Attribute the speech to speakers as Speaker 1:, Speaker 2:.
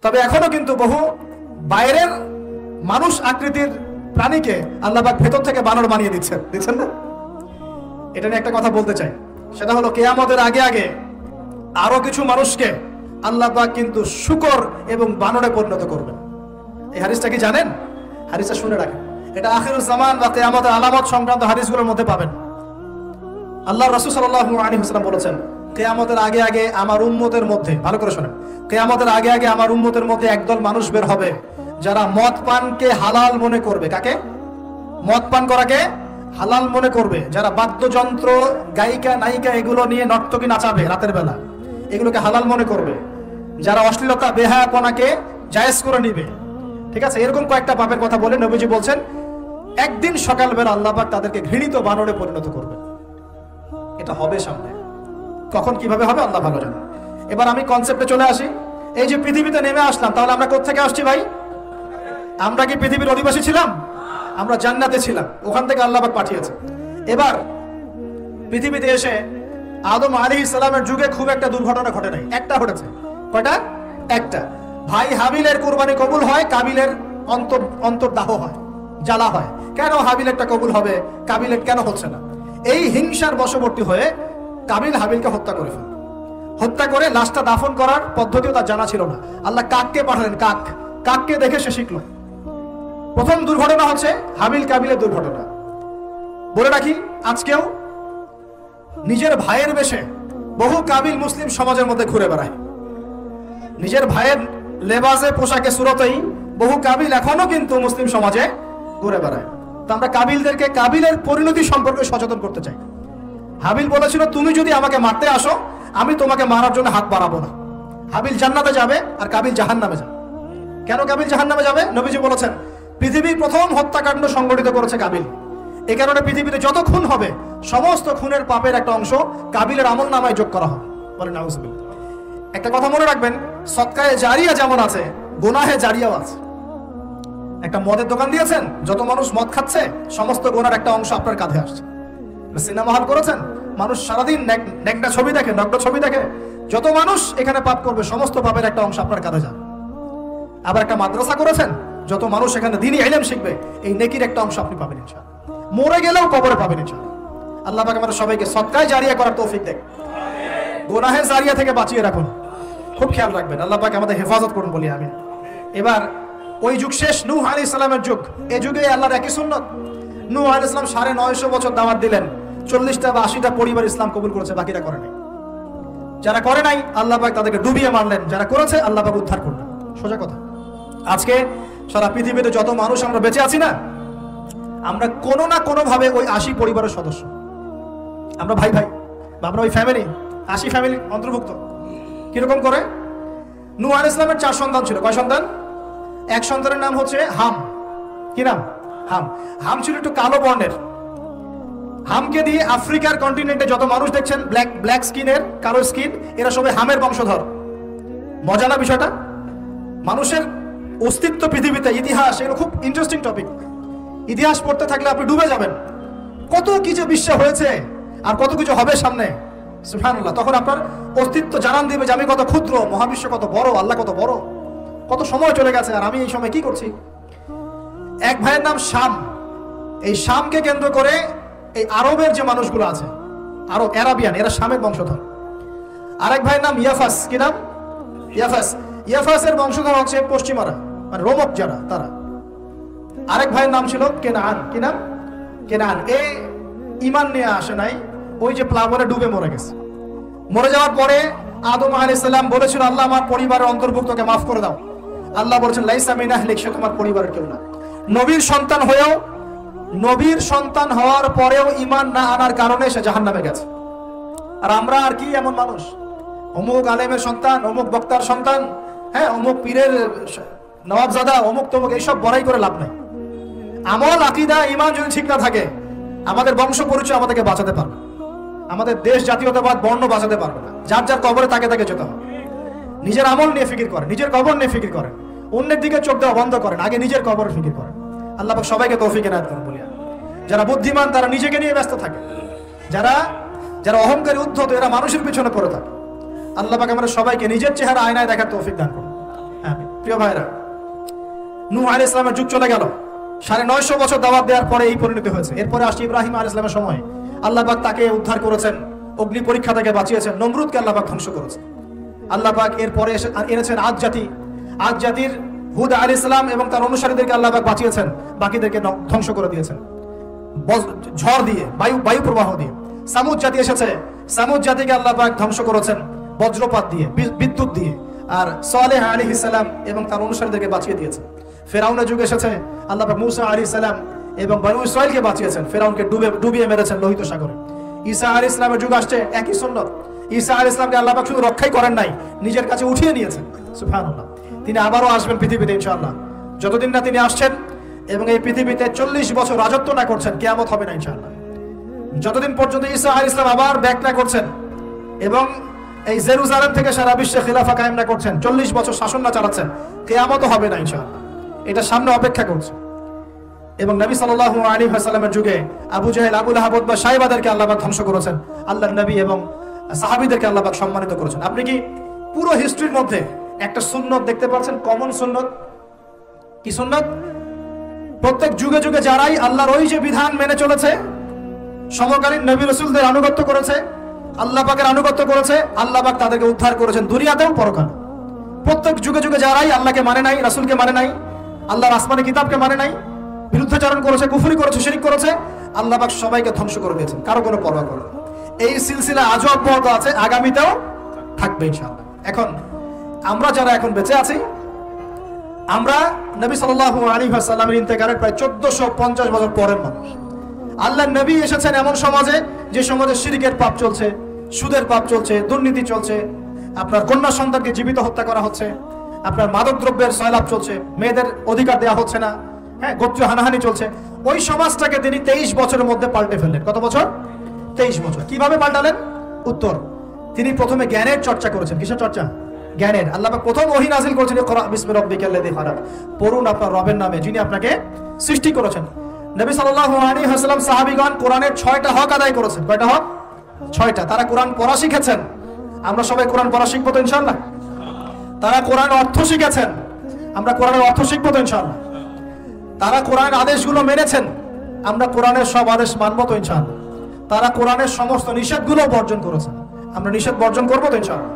Speaker 1: তবে এখনো কিন্তু বহু বাইরের মানুষ আকৃতির প্রাণীকে আল্লাহ পাক ভেতর থেকে বানর বানিয়ে দিচ্ছেন না? এটা নিয়ে একটা কথা বলতে চাই, সেটা হলো কিয়ামতের আগে আগে আরো কিছু মানুষকে আল্লাহ পাক কিন্তু শূকর এবং বানরে পরিণত করবেন। এই হাদিসটা কি জানেন? হাদিসটা শুনে রাখেন, এটা আখিরুল জামান বা কিয়ামতের আলামত সংক্রান্ত হাদিসগুলোর মধ্যে পাবেন। আল্লাহ রাসূল সাল্লাল্লাহু আলাইহি ওয়াসাল্লাম বলেছেন, কিয়ামতের আগে আগে আমার উম্মতের মধ্যে, ভালো করে শুনেন, কিয়ামতের আগে আগে আমার উম্মতের মধ্যে একদল মানুষ বের হবে যারা মদ পানকে হালাল মনে করবে। কাকে? মদ পান করাকে হালাল মনে করবে। যারা বাদ্যযন্ত্র, গায়িকা, নায়িকা এগুলো নিয়ে নর্তকী নাচাবে রাতের বেলা, এগুলোকে হালাল মনে করবে। যারা অশ্লীলতা, বেহায়াপনাকে জায়েজ করে নিবে, ঠিক আছে, এরকম কয়েকটা পাপের কথা বলে নবীজি বলছেন একদিন সকালবেলা আল্লাহ পাক তাদেরকে ঘৃণিত বানরে পরিণত করবে। এটা হবে সামনে, কখন কিভাবে হবে আল্লাহ ভালো জানেন। এবার আমি কনসেপ্টে চলে আসি। এই যে পৃথিবীতে নেমে আসলাম, তাহলে আমরা কোত্থেকে আসছি ভাই? আমরা কি পৃথিবীর অধিবাসী ছিলাম? আমরা জান্নাতে ছিলাম, ওখান থেকে আল্লাহ পাক পাঠিয়েছে। এবার পৃথিবীতে এসে আদম আলাইহিস সালামের যুগে খুব একটা দুর্ঘটনা ঘটে নাই, একটা ঘটেছে। কয়টা? একটা। ভাই হাবিলের কুরবানি কবুল হয়, কাবিলের অন্তর্দাহ হয়, জ্বালা হয়। কেন হাবিলেরটা কবুল হবে, কাবিলের কেন হচ্ছে না? এই হিংসার বশবর্তী হয়ে কাবিল হাবিলকে হত্যা করে ফেলে। হত্যা করে লাশটা দাফন করার পদ্ধতিও তার জানা ছিল না। আল্লাহ কাককে পাঠালেন, কাককে দেখে সে শিখলো। প্রথম দুর্ঘটনা হচ্ছে হাবিল কাবিলের দুর্ঘটনা। বলে রাখি, আজকেও নিজের ভাইয়ের বেশে বহু কাবিল মুসলিম সমাজের মধ্যে ঘুরে বেড়ায়। নিজের ভাইয়ের লেবাসে, পোশাকে, সুরতেই বহু কাবিল এখনো কিন্তু মুসলিম সমাজে ঘুরে বেড়ায়। তো আমরা কাবিলদেরকে কাবিলের পরিণতি সম্পর্কে সচেতন করতে চাই। হাবিল বলেছিল, তুমি যদি আমাকে মারতে আসো, আমি তোমাকে মারার জন্য হাত বাড়াবো না। হাবিল জান্নাতে যাবে আর কাবিল জাহান্নামে যাবে। কেন কাবিল জাহান্নামে যাবে? নবীজি বলেছেন, পৃথিবীর প্রথম হত্যাকাণ্ড সংগঠিত করেছে কাবিল। এই কারণে পৃথিবীতে যত খুন হবে, সমস্ত খুনের পাপের একটা অংশ কাবিলের আমলনামায় যোগ করা হবে। বলেন নাউজুবিল্লাহ। একটা কথা মনে রাখবেন, সদকায়ে জারিয়া যেমন আছে, গুনাহে জারিয়াও আছে। একটা মদের দোকান দিয়েছেন, যত মানুষ মদ খাচ্ছে, সমস্ত গুনার একটা অংশ আপনার কাঁধে আসছে। সিনেমা হল করেছেন, মানুষ সারাদিন নেকড়া ছবি দেখে, নগ্ন ছবি দেখে, যত মানুষ এখানে পাপ করবে, সমস্ত পাপের একটা অংশ আপনার কাঁধে যাবে। আবার একটা মাদ্রাসা করেছেন, যত মানুষ এখানে দ্বীনি ইলম শিখবে, এই নেকির একটা অংশ আপনি পাবেন ইনশাআল্লাহ। মরে গেলেও কবরে পাবেন ইনশাআল্লাহ। আল্লাহ পাক আমাদের সবাইকে সদকায়ে জারিয়া করার তৌফিক দেন, গুনাহে জারিয়া থেকে বাঁচিয়ে রাখুন। খুব খেয়াল রাখবেন, আল্লাহ পাক আমাদের হেফাজত করুন, বলি আমিন। এবার ওই যুগ শেষ, নূহ আলাইহিস সালামের যুগ। এই যুগে আল্লাহর একই সুন্নাত। নূহ আলাইহিস সালাম 950 বছর দাওয়াত দিলেন, 40টা বা 80টা পরিবার ইসলাম কবুল করেছে, বাকিরা করে নাই। যারা করে নাই আল্লাহ পাক তাদেরকে ডুবিয়ে মারলেন, যারা করেছে আল্লাহ পাক উদ্ধার করলেন। সোজা কথা। আজকে সারা পৃথিবীতে যত মানুষ আমরা বেঁচে আছি না, আমরা কোনো না কোনো ভাবে ওই 80 পরিবারের সদস্য। আমরা ভাই ভাই, আমরা ওই ফ্যামিলি, 80 ফ্যামিলি অন্তর্ভুক্ত। কিরকম করে? নূহ আলাইহিস সালামের 4 সন্তান ছিল। কয় সন্তান? এক সন্তানের নাম হচ্ছে হাম। কি নাম? হাম। হাম ছিল একটু কালো বর্ণের। হামকে দিয়ে আফ্রিকার কন্টিনেন্টে যত মানুষ দেখছেন, ব্ল্যাক স্কিনের, কালো স্কিন, এরা সবাই হামের বংশধর। মজা না বিষয়টা? মানুষের অস্তিত্ব পৃথিবীতে, ইতিহাস, এগুলো খুব ইন্টারেস্টিং টপিক। ইতিহাস পড়তে থাকলে আপনি ডুবে যাবেন। কত কিছু বিশ্ব হয়েছে আর কত কিছু হবে সামনে, সুবহানাল্লাহ। তখন আপনার অস্তিত্ব জানান দিবে যে আমি কত ক্ষুদ্র, মহাবিশ্ব কত বড়, আল্লাহ কত বড়, কত সময় চলে গেছে আর আমি এই সময় কি করছি। এক ভাইয়ের নাম শাম। এই শামকে কেন্দ্র করে এই আরবের যে মানুষগুলো আছে, আরব, অ্যারাবিয়ান, এরা শামের বংশধর। আরেক ভাইয়ের নাম ইয়াফাস। কি নাম? ইয়াফাস। ইয়াফাসের বংশধর হচ্ছে পশ্চিমারা, মানে রোমক যারা, তারা। আরেক ভাইয়ের নাম ছিল কেনান। কি নাম? কেনান। এই ঈমান নিয়ে আসে নাই, ওই যে প্লাবনে ডুবে মরে গেছে। মরে যাওয়ার পরে আদম আলাইহিস সালাম বলেছিল, আল্লাহ আমার পরিবারের অন্তর্ভুক্তকে মাফ করে দাও। আল্লাহ বলেছেন, লাইসা মিন আহলিক, সে তোমার পরিবারের কেউ না। নবীর সন্তান হয়েও, নবীর সন্তান হওয়ার পরেও ঈমান না আনার কারণে সে জাহান্নামে গেছে। আর আমরা আর কি এমন মানুষ, অমুক আলেমের সন্তান, অমুক বক্তার সন্তান, হ্যাঁ, অমুক পীরের নওয়াবজাদা, অমুক তমুক, এইসব বড়াই করে লাভ নাই। আমল, আকীদা, ঈমান যদি ঠিক না থাকে, আমাদের বংশ পরিচয় আমাদেরকে বাঁচাতে পারবে, আমাদের দেশ, জাতীয়তাবাদ, বর্ণ বাঁচাতে পারবে না। যার যার কবরে তাকে তাকে যেতে হবে। নিজের আমল নিয়ে ফিকির করেন, নিজের কবর নিয়ে ফিকির করেন, অন্যের দিকে চোখ দেওয়া বন্ধ করেন, আগে নিজের কবরে ফিকির করেন। আল্লাহ পাক সবাইকে তৌফিক এনায়েত করুন বলি। যারা বুদ্ধিমান তারা নিজেকে নিয়ে ব্যস্ত থাকে, যারা যারা অহংকারী, উদ্ধত, এরা মানুষের পিছনে পড়ে থাকে। আল্লাহ পাক আমাদের সবাইকে নিজের চেহারা আয়নায় দেখার তৌফিক দান করুন। আমিন। প্রিয় ভাইরা, নূহ আলাইহিস সালামের যুগ চলে গেল, 950 বছর দাওয়াত দেওয়ার পরে এই পরিণতি হয়েছে। এরপরে আসছে ইব্রাহিম আলাইহিস সালামের সময়। আল্লাহ পাক তাকে উদ্ধার করেছেন, অগ্নি পরীক্ষা থেকে বাঁচিয়েছেন, নমরুদকে আল্লাহ পাক ধ্বংস করেছেন। আল্লাহ পাক এরপরে এনেছেন আদ জাতি। আদ জাতির হুদ আলাইহিস সালাম এবং তার অনুসারীদেরকে আল্লাহ পাক বাঁচিয়েছেন, বাকিদেরকে ধ্বংস করে দিয়েছেন ঝড় দিয়ে, বায়ু প্রবাহ দিয়ে। সামুদ জাতি এসেছে, সামুদ জাতিকে আল্লাহ পাক ধ্বংস করেছেন বজ্রপাত দিয়ে, বিদ্যুৎ দিয়ে। আর সালেহ আলাইহিস সালাম এবং তার অনুসারীদেরকে বাঁচিয়ে দিয়েছেন। ফেরাউনের যুগ এসেছে, আল্লাহ পাক মূসা আলাইহিস সালাম এবং বনু ইসরাইলকে বাঁচিয়েছেন, ফেরাউনকে ডুবিয়ে মেরেছেন লোহিত সাগরে। ঈসা আলাইহিস সালামের যুগ আসছে, একই সুন্নাত। ঈসা আলাইহিস সালামকে আল্লাহ পাক শুধু রক্ষাই করেন নাই, নিজের কাছে উঠিয়ে নিয়েছেন। সুবহানাল্লাহ। তিনি আবারও আসবেন পৃথিবীতে ইনশাআল্লাহ। যতদিন না তিনি আসছেন এবং এই পৃথিবীতে 40 বছর রাজত্ব না করছেন, কিয়ামত হবে না ইনশাআল্লাহ। যতদিন পর্যন্ত ঈসা আলাইহিস সালাম আবার ব্যাক না করছেন এবং এই জেরুজালেম থেকে সারা বিশ্বে খিলাফা কায়েম না করছেন, 40 বছর শাসন না চালাচ্ছেন, কিয়ামতও হবে না ইনশাআল্লাহ। এটা সামনে অপেক্ষা করছে। এবং নবী সাল্লাল্লাহু আলাইহি ওয়াসাল্লামের যুগে আবু জাহেল, আবু লাহাব বা সাইবাদেরকে আল্লাহ পাক ধ্বংস করেছেন, আল্লাহর নবী এবং সাহাবীদেরকে আল্লাহ পাক সম্মানিত করেছেন। আপনি কি পুরো হিস্ট্রির মধ্যে একটা সুন্নত দেখতে পাচ্ছেন, কমন সুন্নত? কি সুন্নত? প্রত্যেক যুগে যুগে যারাই আল্লাহর ওই যে বিধান মেনে চলেছে, সমকালীন নবী রাসূলদের আনুগত্য করেছে, আল্লাহ পাকের আনুগত্য করেছে, আল্লাহ পাক তাদেরকে উদ্ধার করেছেন দুনিয়াতেও পরকালে। প্রত্যেক যুগে যুগে যারাই আল্লাহকে মানে নাই, রাসূলকে মানে নাই, আল্লাহর আসমানি কিতাবকে মানে নাই, বিরুদ্ধাচরণ করেছে, কুফরি করেছে, শিরক করেছে, আল্লাহ পাক সবাইকে ধ্বংস করে দিয়েছেন, কারো কোনো পরোয়া করে না। এই সিলসিলা আজও অব্যাহত আছে, আগামীতেও থাকবে ইনশাআল্লাহ। এখন আমরা যারা এখন বেঁচে আছি, আমরা নবী সাল্লাল্লাহু আলাইহি ওয়াসাল্লামের ইন্তেকালের প্রায় 1450 বছর পরের মানুষ। আল্লাহর নবী এসেছেন এমন সমাজে, যে সমাজে শিরকের পাপ চলছে, সুদের পাপ চলছে, দুর্নীতি চলছে, আপনার কন্যা সন্তানকে জীবিত হত্যা করা হচ্ছে, আপনার মাদকদ্রব্যের সয়লাভ চলছে, মেয়েদের অধিকার দেওয়া হচ্ছে না, হ্যাঁ, গোত্রীয় হানাহানি চলছে। ওই সমাজটাকে তিনি 23 বছরের মধ্যে পাল্টে ফেললেন। কত বছর? 23 বছর। কিভাবে পাল্টালেন? উত্তর, তিনি প্রথমে জ্ঞানের চর্চা করেছেন। কিসের চর্চা? জ্ঞানের। আল্লাহ পাক প্রথম ওহী নাযিল করেছেন, ইকরা বিসমি রাব্বিকাল্লাযী খালাক, পড়ুন আপনার রবের নামে যিনি আপনাকে সৃষ্টি করেছেন। নবী সাল্লাল্লাহু আলাইহি ওয়াসাল্লাম, সাহাবীগণ কোরআনের 6টা হক আদায় করেছেন। কয়টা হক? 6টা। তারা কোরআন পড়া শিখেছেন। আমরা সবাই কোরআন পড়া শিখবো তো ইনশাআল্লাহ? তারা কোরআন অর্থ শিখেছেন। আমরা কোরআনের অর্থ শিখবো তো ইনশাআল্লাহ? তারা কোরআনের আদেশগুলো মেনেছেন। আমরা কোরআনের সব আদেশ মানবো তো ইনশাআল্লাহ? তারা কোরআনের সমস্ত নিষেধগুলো বর্জন করেছেন। আমরা নিষেধ বর্জন করবো তো ইনশাআল্লাহ?